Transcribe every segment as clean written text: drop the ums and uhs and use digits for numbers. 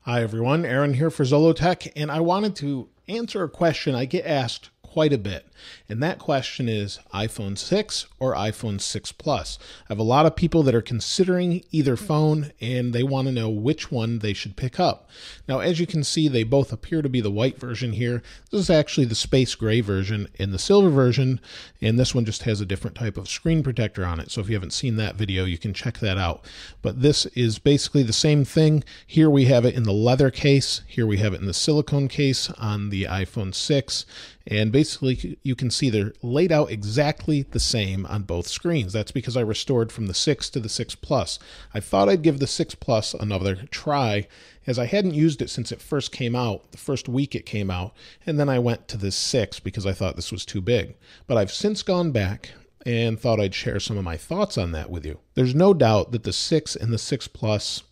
Hi everyone, Aaron here for Zollotech, and I wanted to answer a question I get asked quite a bit. And that question is iPhone 6 or iPhone 6 Plus. I have a lot of people that are considering either phone and they want to know which one they should pick up. Now, as you can see, they both appear to be the white version here. This is actually the space gray version and the silver version, and this one just has a different type of screen protector on it. So if you haven't seen that video, you can check that out. But this is basically the same thing. Here we have it in the leather case. Here we have it in the silicone case on the iPhone 6. And basically, you can see they're laid out exactly the same on both screens. That's because I restored from the 6 to the 6 Plus. I thought I'd give the 6 Plus another try, as I hadn't used it since it first came out, the first week it came out, and then I went to the 6 because I thought this was too big. But I've since gone back and thought I'd share some of my thoughts on that with you. There's no doubt that the 6 and the 6 Plus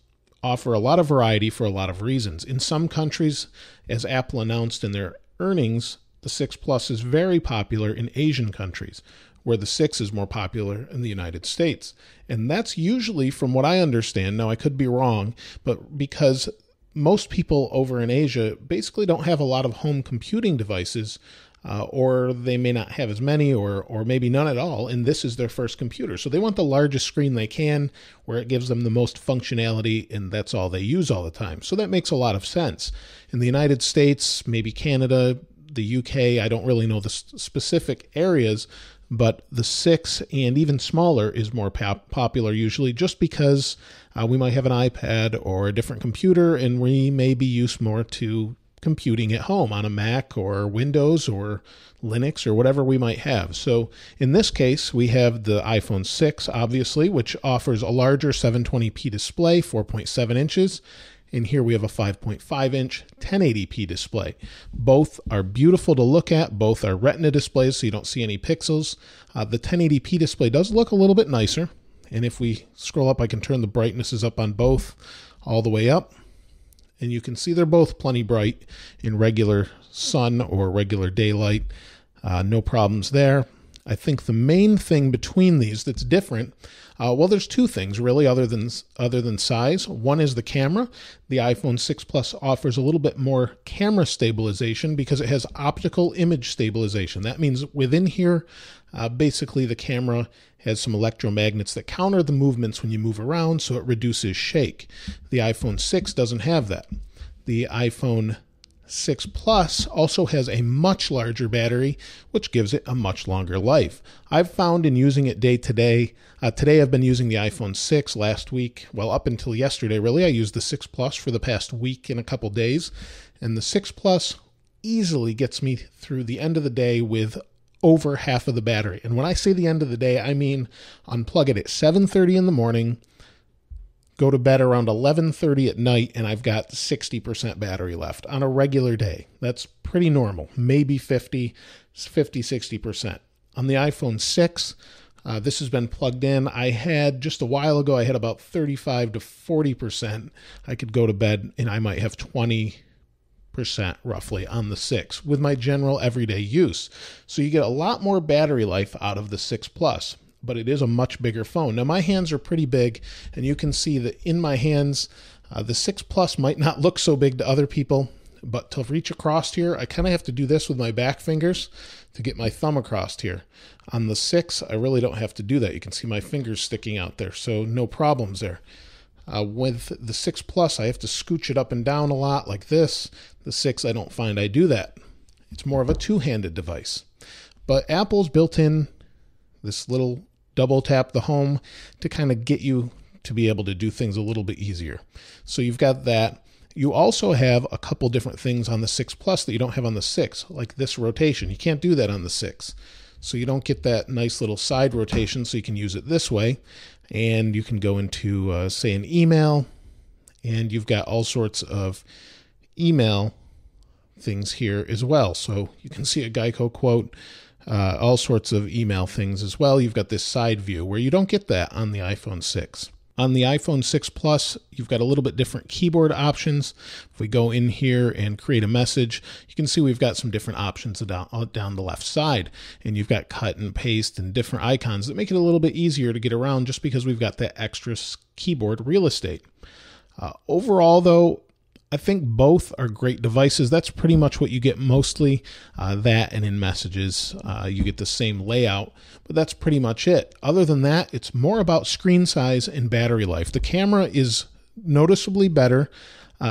offer a lot of variety for a lot of reasons. In some countries, as Apple announced in their earnings, the 6 Plus is very popular in Asian countries, where the 6 is more popular in the United States. And that's usually, from what I understand, now I could be wrong, but because most people over in Asia basically don't have a lot of home computing devices, or they may not have as many, or maybe none at all, and this is their first computer. So they want the largest screen they can, where it gives them the most functionality, and that's all they use all the time. So that makes a lot of sense. In the United States, maybe Canada, the UK, I don't really know the specific areas, but the 6 and even smaller is more popular usually, just because we might have an iPad or a different computer, and we may be used more to computing at home on a Mac or Windows or Linux or whatever we might have. So in this case, we have the iPhone 6, obviously, which offers a larger 720p display, 4.7 inches. And here we have a 5.5-inch 1080p display. Both are beautiful to look at. Both are Retina displays, so you don't see any pixels. The 1080p display does look a little bit nicer. And if we scroll up, I can turn the brightnesses up on both all the way up. And you can see they're both plenty bright in regular sun or regular daylight. No problems there. I think the main thing between these that's different, well, there's two things really other than size. One is the camera. The iPhone 6 Plus offers a little bit more camera stabilization because it has optical image stabilization. That means within here, basically the camera has some electromagnets that counter the movements when you move around, so it reduces shake. The iPhone 6 doesn't have that. The iPhone 6 Plus also has a much larger battery, which gives it a much longer life. I've found in using it day to day, today I've been using the iPhone 6. Last week, well, up until yesterday, really, I used the 6 Plus for the past week and a couple days, and the 6 Plus easily gets me through the end of the day with over half of the battery. And when I say the end of the day, I mean unplug it at 7:30 in the morning, go to bed around 11:30 at night, and I've got 60% battery left on a regular day. That's pretty normal, maybe 60%. On the iPhone 6, this has been plugged in. I had, just a while ago, I had about 35 to 40%. I could go to bed, and I might have 20% roughly on the 6 with my general everyday use. So you get a lot more battery life out of the 6 Plus. But it is a much bigger phone. Now, my hands are pretty big, and you can see that in my hands, the 6 Plus might not look so big to other people, but to reach across here, I kind of have to do this with my back fingers to get my thumb across here. On the 6, I really don't have to do that. You can see my fingers sticking out there, so no problems there. With the 6 Plus, I have to scooch it up and down a lot like this. The 6, I don't find I do that. It's more of a two-handed device. But Apple's built in this little double tap the home to kind of get you to be able to do things a little bit easier. So you've got that. You also have a couple different things on the 6 Plus that you don't have on the 6, like this rotation. You can't do that on the 6. So you don't get that nice little side rotation, so you can use it this way. And you can go into, say, an email, and you've got all sorts of email things here as well. So you can see a Geico quote, all sorts of email things as well. You've got this side view where you don't get that on the iPhone 6. On the iPhone 6 Plus, you've got a little bit different keyboard options. If we go in here and create a message, you can see we've got some different options down the left side. And you've got cut and paste and different icons that make it a little bit easier to get around just because we've got that extra keyboard real estate. Overall, though, I think both are great devices. That's pretty much what you get mostly, that and in messages. You get the same layout, but that's pretty much it. Other than that, it's more about screen size and battery life. The camera is noticeably better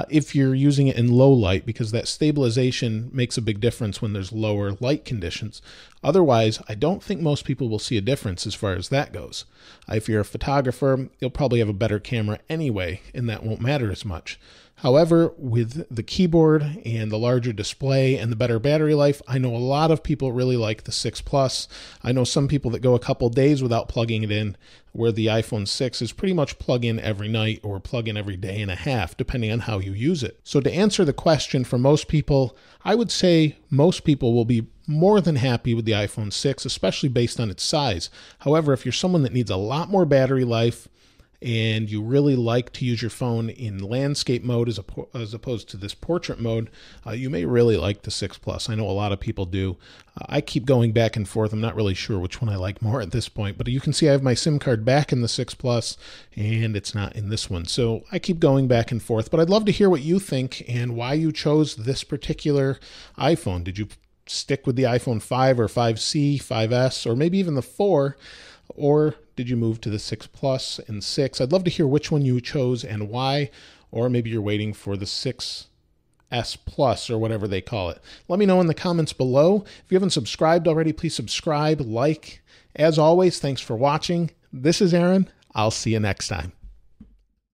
if you're using it in low light, because that stabilization makes a big difference when there's lower light conditions. Otherwise, I don't think most people will see a difference as far as that goes. If you're a photographer, you'll probably have a better camera anyway, and that won't matter as much. However, with the keyboard and the larger display and the better battery life, I know a lot of people really like the 6 Plus. I know some people that go a couple days without plugging it in, where the iPhone 6 is pretty much plug in every night or plug in every day and a half, depending on how you use it. So to answer the question, for most people, I would say most people will be more than happy with the iPhone 6, especially based on its size. However, if you're someone that needs a lot more battery life, and you really like to use your phone in landscape mode as opposed to this portrait mode, you may really like the 6 Plus. I know a lot of people do. I keep going back and forth. I'm not really sure which one I like more at this point, but you can see I have my SIM card back in the 6 Plus, and it's not in this one. So I keep going back and forth, but I'd love to hear what you think and why you chose this particular iPhone. Did you stick with the iPhone 5 or 5C, 5S, or maybe even the 4? Or did you move to the 6 Plus and 6? I'd love to hear which one you chose and why, or maybe you're waiting for the 6S Plus or whatever they call it. Let me know in the comments below. If you haven't subscribed already, please subscribe, like. As always, thanks for watching. This is Aaron. I'll see you next time.